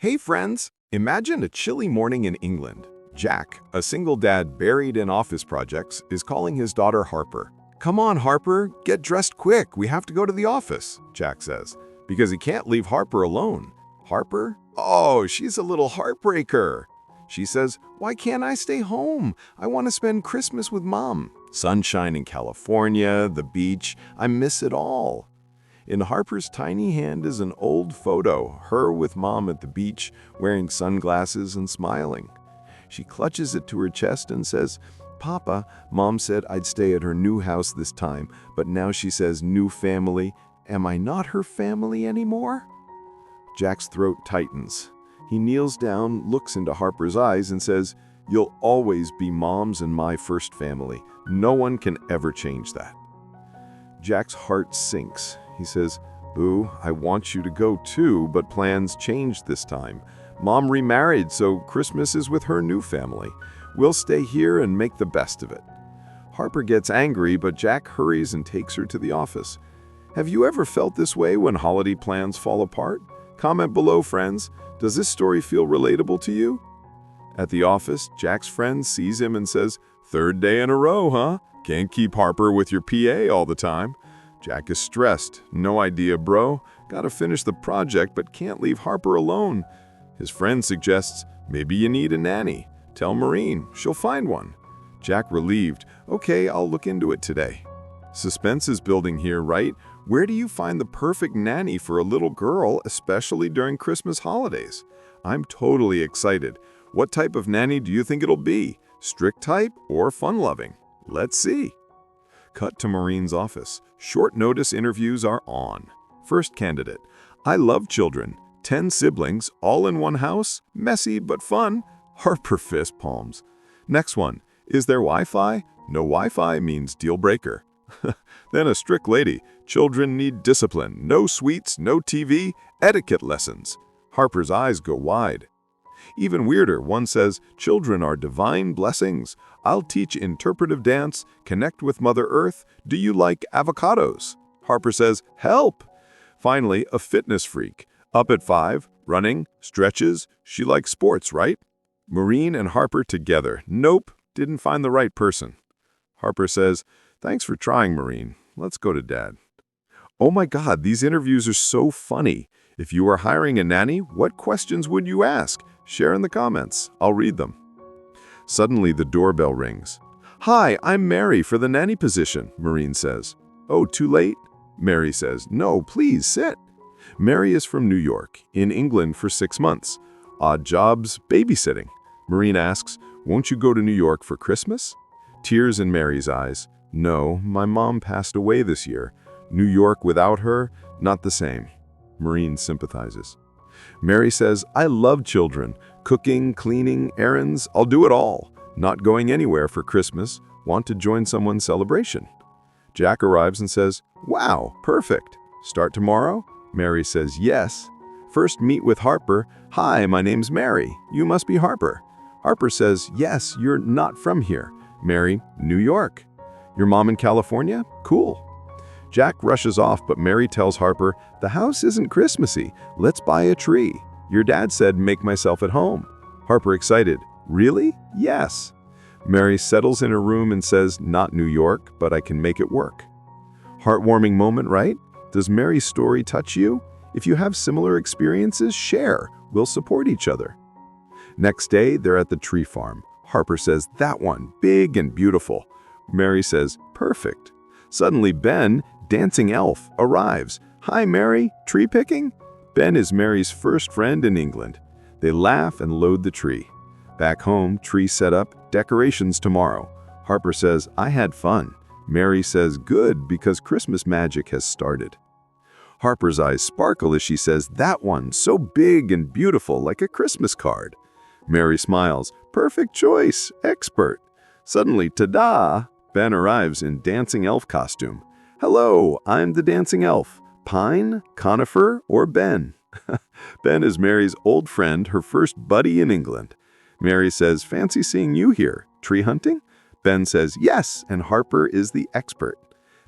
Hey friends! Imagine a chilly morning in England. Jack, a single dad buried in office projects, is calling his daughter Harper. "Come on, Harper, get dressed quick. We have to go to the office," Jack says, because he can't leave Harper alone. Harper? Oh, she's a little heartbreaker. She says, "Why can't I stay home? I want to spend Christmas with Mom. Sunshine in California, the beach, I miss it all." In Harper's tiny hand is an old photo, her with Mom at the beach, wearing sunglasses and smiling. She clutches it to her chest and says, "Papa, Mom said I'd stay at her new house this time, but now she says new family. Am I not her family anymore?" Jack's throat tightens. He kneels down, looks into Harper's eyes, and says, "You'll always be Mom's and my first family. No one can ever change that." Jack's heart sinks. He says, "Boo, I want you to go too, but plans changed this time. Mom remarried, so Christmas is with her new family. We'll stay here and make the best of it." Harper gets angry, but Jack hurries and takes her to the office. Have you ever felt this way when holiday plans fall apart? Comment below, friends. Does this story feel relatable to you? At the office, Jack's friend sees him and says, "Third day in a row, huh? Can't keep Harper with your PA all the time." Jack is stressed. "No idea, bro. Gotta finish the project, but can't leave Harper alone." His friend suggests, "Maybe you need a nanny. Tell Maureen, she'll find one." Jack relieved, "Okay, I'll look into it today." Suspense is building here, right? Where do you find the perfect nanny for a little girl, especially during Christmas holidays? I'm totally excited. What type of nanny do you think it'll be? Strict type or fun-loving? Let's see. Cut to Maureen's office. Short notice interviews are on. First candidate: "I love children. 10 siblings, all in one house. Messy but fun." Harper fist palms. Next one: "Is there Wi-Fi? No Wi-Fi means deal breaker." Then a strict lady: "Children need discipline. No sweets, no TV, etiquette lessons." Harper's eyes go wide. Even weirder, one says, "Children are divine blessings. I'll teach interpretive dance, connect with Mother Earth. Do you like avocados?" Harper says, "Help!" Finally, a fitness freak. Up at 5, running, stretches. She likes sports, right? Maureen and Harper together. Nope, didn't find the right person. Harper says, "Thanks for trying, Maureen. Let's go to Dad." Oh my God, these interviews are so funny. If you were hiring a nanny, what questions would you ask? Share in the comments. I'll read them. Suddenly, the doorbell rings. "Hi, I'm Mary for the nanny position," Maureen says. "Oh, too late?" Mary says, "No, please sit." Mary is from New York, in England for 6 months. Odd jobs, babysitting. Maureen asks, "Won't you go to New York for Christmas?" Tears in Mary's eyes. "No, my mom passed away this year. New York without her, not the same." Maureen sympathizes. Mary says, "I love children. Cooking, cleaning, errands, I'll do it all. Not going anywhere for Christmas. Want to join someone's celebration." Jack arrives and says, "Wow, perfect. Start tomorrow?" Mary says, "Yes." First meet with Harper. "Hi, my name's Mary. You must be Harper." Harper says, "Yes, you're not from here." Mary, "New York." "Your mom in California? Cool." Jack rushes off, but Mary tells Harper, "The house isn't Christmassy. Let's buy a tree. Your dad said make myself at home." Harper excited, "Really?" "Yes." Mary settles in her room and says, "Not New York, but I can make it work." Heartwarming moment, right? Does Mary's story touch you? If you have similar experiences, share. We'll support each other. Next day, they're at the tree farm. Harper says, "That one, big and beautiful." Mary says, "Perfect." Suddenly, Ben, dancing elf, arrives. "Hi, Mary, tree picking?" Ben is Mary's first friend in England. They laugh and load the tree. Back home, tree set up, decorations tomorrow. Harper says, "I had fun." Mary says, "Good, because Christmas magic has started." Harper's eyes sparkle as she says, "That one, so big and beautiful, like a Christmas card." Mary smiles, "Perfect choice, expert." Suddenly, ta-da! Ben arrives in dancing elf costume. "Hello, I'm the dancing elf. Pine, conifer, or Ben?" Ben is Mary's old friend, her first buddy in England. Mary says, "Fancy seeing you here. Tree hunting?" Ben says, "Yes," and Harper is the expert.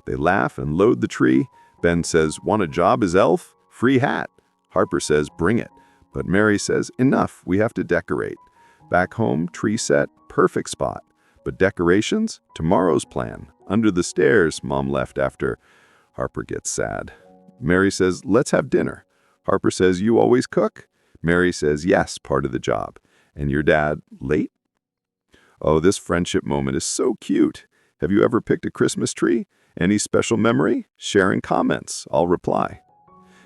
They laugh and load the tree. Ben says, "Want a job as elf? Free hat." Harper says, "Bring it. But Mary says, enough, we have to decorate. Back home, tree set, perfect spot. But decorations? Tomorrow's plan. Under the stairs, Mom left after. Harper gets sad. Mary says, let's have dinner. Harper says, you always cook? Mary says, yes, part of the job. And your dad, late? Oh, this friendship moment is so cute. Have you ever picked a Christmas tree? Any special memory? Share in comments. I'll reply.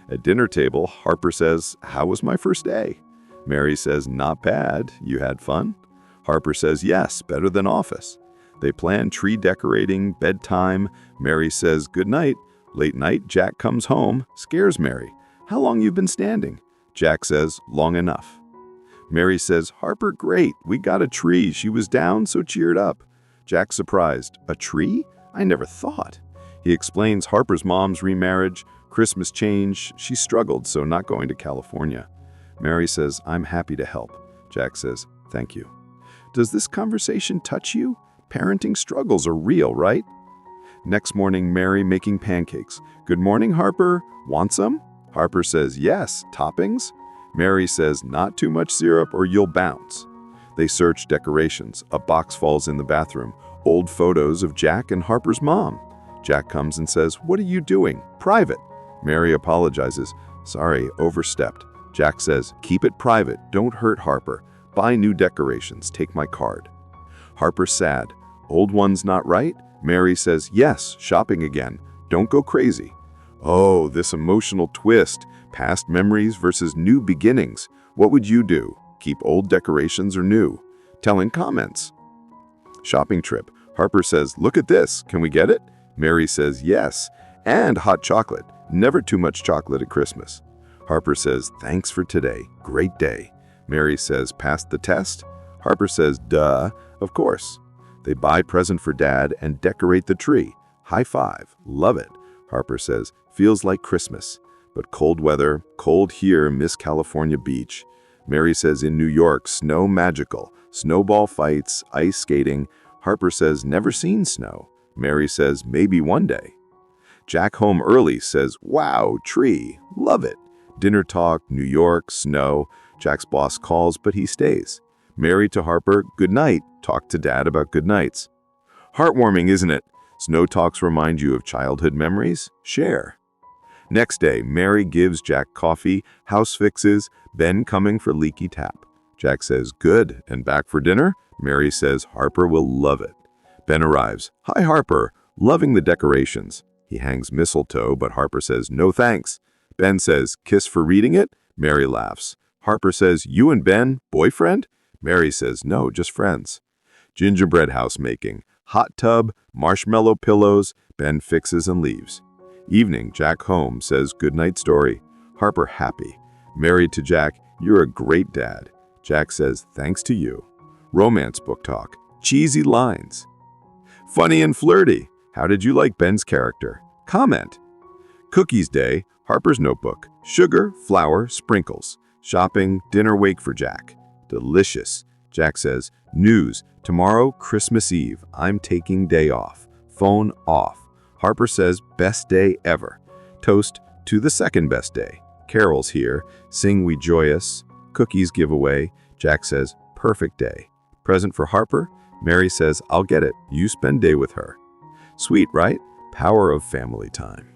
At dinner table, Harper says, how was my first day? Mary says, not bad. You had fun? Harper says, yes, better than office. They plan tree decorating, bedtime. Mary says, good night. Late night, Jack comes home, scares Mary. How long you been standing? Jack says, long enough. Mary says, Harper, great. We got a tree. She was down, so cheered up. Jack's surprised. A tree? I never thought. He explains Harper's mom's remarriage, Christmas change. She struggled, so not going to California. Mary says, I'm happy to help. Jack says, thank you. Does this conversation touch you? Parenting struggles are real, right? Next morning, Mary making pancakes. Good morning, Harper. Want some? Harper says, yes. Toppings? Mary says, not too much syrup or you'll bounce. They search decorations. A box falls in the bathroom. Old photos of Jack and Harper's mom. Jack comes and says, what are you doing? Private. Mary apologizes. Sorry, overstepped. Jack says, keep it private. Don't hurt Harper. Buy new decorations. Take my card. Harper's sad. Old one's not right? Mary says, yes, shopping again. Don't go crazy. Oh, this emotional twist. Past memories versus new beginnings. What would you do? Keep old decorations or new? Tell in comments. Shopping trip. Harper says, look at this. Can we get it? Mary says, yes. And hot chocolate. Never too much chocolate at Christmas. Harper says, thanks for today. Great day. Mary says, passed the test? Harper says, duh, of course. They buy present for Dad and decorate the tree. High five. Love it. Harper says, feels like Christmas. But cold weather, cold here, miss California beach. Mary says, in New York, snow magical. Snowball fights, ice skating. Harper says, never seen snow. Mary says, maybe one day. Jack home early says, wow, tree. Love it. Dinner talk, New York, snow. Jack's boss calls, but he stays. Mary to Harper, good night. Talk to Dad about good nights. Heartwarming, isn't it? Snow talks remind you of childhood memories? Share. Next day, Mary gives Jack coffee, house fixes, Ben coming for leaky tap. Jack says, good, and back for dinner? Mary says, Harper will love it. Ben arrives. Hi, Harper. Loving the decorations. He hangs mistletoe, but Harper says, no thanks. Ben says, kiss for reading it? Mary laughs. Harper says, you and Ben, boyfriend? Mary says, no, just friends. Gingerbread house making. Hot tub, marshmallow pillows. Ben fixes and leaves. Evening, Jack home says goodnight story. Harper happy. Married to Jack, you're a great dad. Jack says, thanks to you. Romance book talk. Cheesy lines. Funny and flirty. How did you like Ben's character? Comment. Cookies day. Harper's notebook. Sugar, flour, sprinkles. Shopping, dinner wake for Jack. Delicious. Jack says, news. Tomorrow, Christmas Eve. I'm taking day off. Phone off. Harper says, best day ever. Toast to the second best day. Carol's here. Sing we joyous. Cookies giveaway. Jack says, perfect day. Present for Harper. Mary says, I'll get it. You spend day with her. Sweet, right? Power of family time.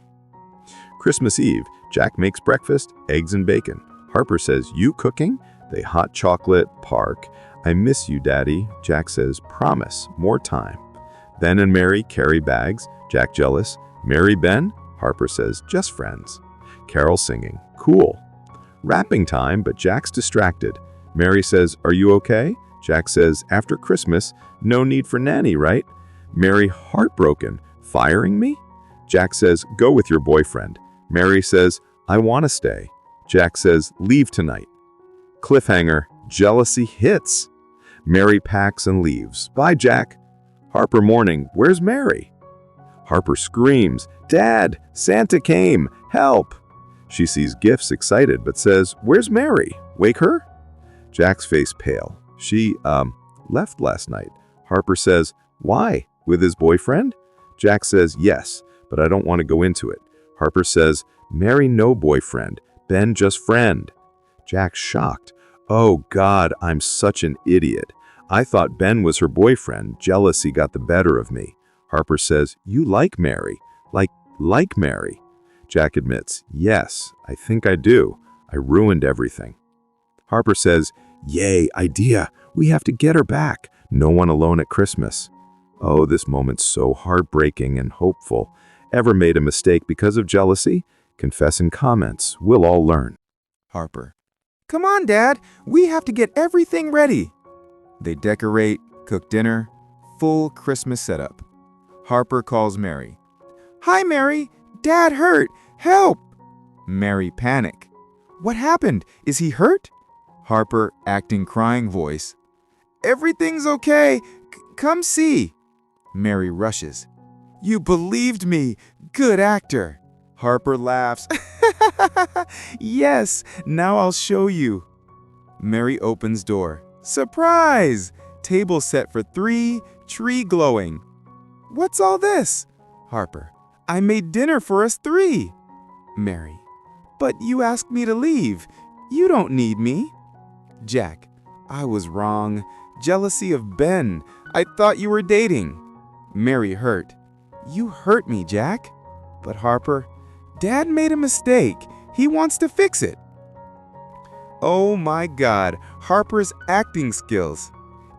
Christmas Eve. Jack makes breakfast, eggs and bacon. Harper says, you cooking? They hot chocolate, park. I miss you, Daddy. Jack says, promise, more time. Ben and Mary carry bags. Jack jealous. Mary, Ben? Harper says, just friends. Carol singing. Cool. Wrapping time, but Jack's distracted. Mary says, are you okay? Jack says, after Christmas, no need for nanny, right? Mary, heartbroken. Firing me? Jack says, go with your boyfriend. Mary says, I want to stay. Jack says, leave tonight. Cliffhanger. Jealousy hits. Mary packs and leaves. Bye, Jack. Harper morning. Where's Mary? Harper screams, Dad, Santa came, help. She sees gifts excited, but says, where's Mary? Wake her? Jack's face pale. She, left last night. Harper says, why? With his boyfriend? Jack says, yes, but I don't want to go into it. Harper says, Mary no boyfriend, Ben just friend. Jack's shocked. Oh God, I'm such an idiot. I thought Ben was her boyfriend. Jealousy got the better of me. Harper says, you like Mary. Like Mary. Jack admits, yes, I think I do. I ruined everything. Harper says, yay, idea. We have to get her back. No one alone at Christmas. Oh, this moment's so heartbreaking and hopeful. Ever made a mistake because of jealousy? Confess in comments. We'll all learn. Harper. Come on, Dad. We have to get everything ready. They decorate, cook dinner, full Christmas setup. Harper calls Mary. Hi, Mary. Dad hurt. Help. Mary panic. What happened? Is he hurt? Harper acting crying voice. Everything's okay. Come see. Mary rushes. You believed me. Good actor. Harper laughs. Yes, now I'll show you. Mary opens door. Surprise! Table set for 3, tree glowing. What's all this? Harper. I made dinner for us 3. Mary. But you asked me to leave. You don't need me. Jack. I was wrong. Jealousy of Ben. I thought you were dating. Mary hurt. You hurt me, Jack. But Harper, Dad made a mistake. He wants to fix it. Oh my God, Harper's acting skills.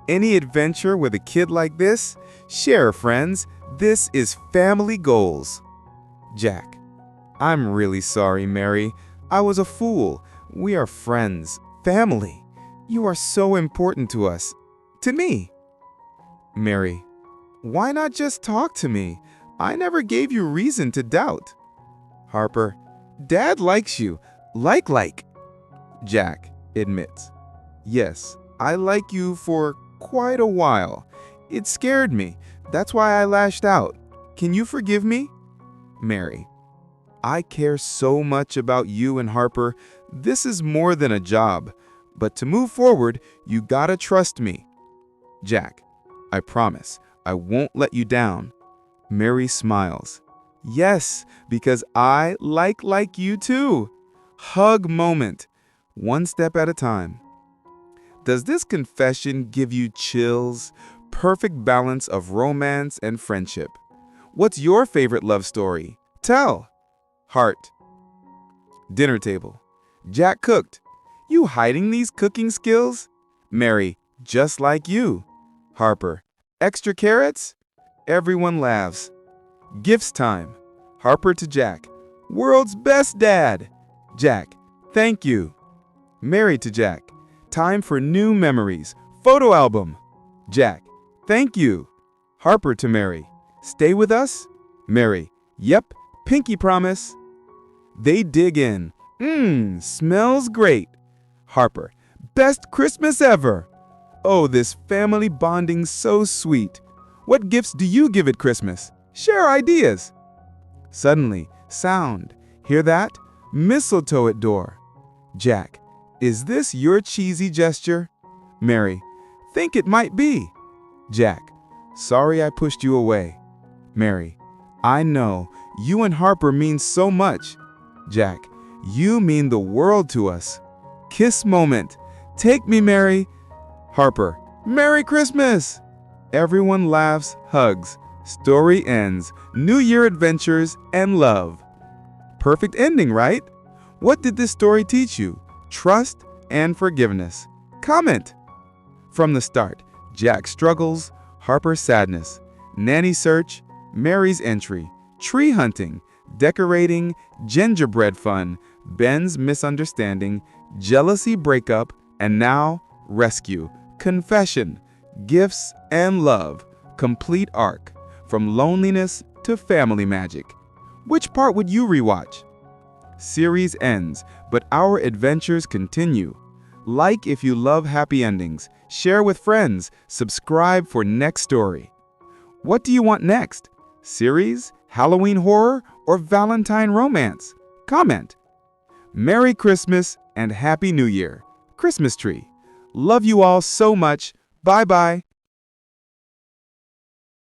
Any adventure with a kid like this? Share, friends. This is Family Goals. Jack. I'm really sorry, Mary. I was a fool. We are friends, family. You are so important to us. To me. Mary. Why not just talk to me? I never gave you reason to doubt. Harper. Dad likes you. Like. Jack admits. Yes, I like you for quite a while. It scared me. That's why I lashed out. Can you forgive me? Mary. I care so much about you and Harper. This is more than a job. But to move forward, you gotta trust me. Jack. I promise. I won't let you down. Mary smiles. Yes, because I like you too. Hug moment. One step at a time. Does this confession give you chills? Perfect balance of romance and friendship. What's your favorite love story? Tell. Heart. Dinner table. Jack cooked. You hiding these cooking skills? Mary, just like you. Harper. Extra carrots? Everyone laughs. Gifts time. Harper to Jack. World's best dad. Jack. Thank you. Mary to Jack. Time for new memories. Photo album. Jack. Thank you. Harper to Mary. Stay with us? Mary. Yep. Pinky promise. They dig in. Smells great. Harper. Best Christmas ever. Oh, this family bonding's so sweet. What gifts do you give at Christmas? Share ideas. Suddenly, sound. Hear that? Mistletoe at door. Jack. Is this your cheesy gesture? Mary. Think it might be. Jack. Sorry I pushed you away. Mary. I know. You and Harper mean so much. Jack. You mean the world to us. Kiss moment. Take me, Mary. Harper. Merry Christmas! Everyone laughs, hugs. Story ends. New Year adventures and love. Perfect ending, right? What did this story teach you? Trust and forgiveness. Comment. From the start, Jack struggles, Harper's sadness, nanny search, Mary's entry, tree hunting, decorating, gingerbread fun, Ben's misunderstanding, jealousy breakup, and now rescue, confession, gifts and love, complete arc, from loneliness to family magic. Which part would you rewatch? Series ends, but our adventures continue. Like if you love happy endings, share with friends, subscribe for next story. What do you want next? Series, Halloween horror, or Valentine romance? Comment. Merry Christmas and Happy New Year. Christmas tree. Love you all so much. Bye-bye.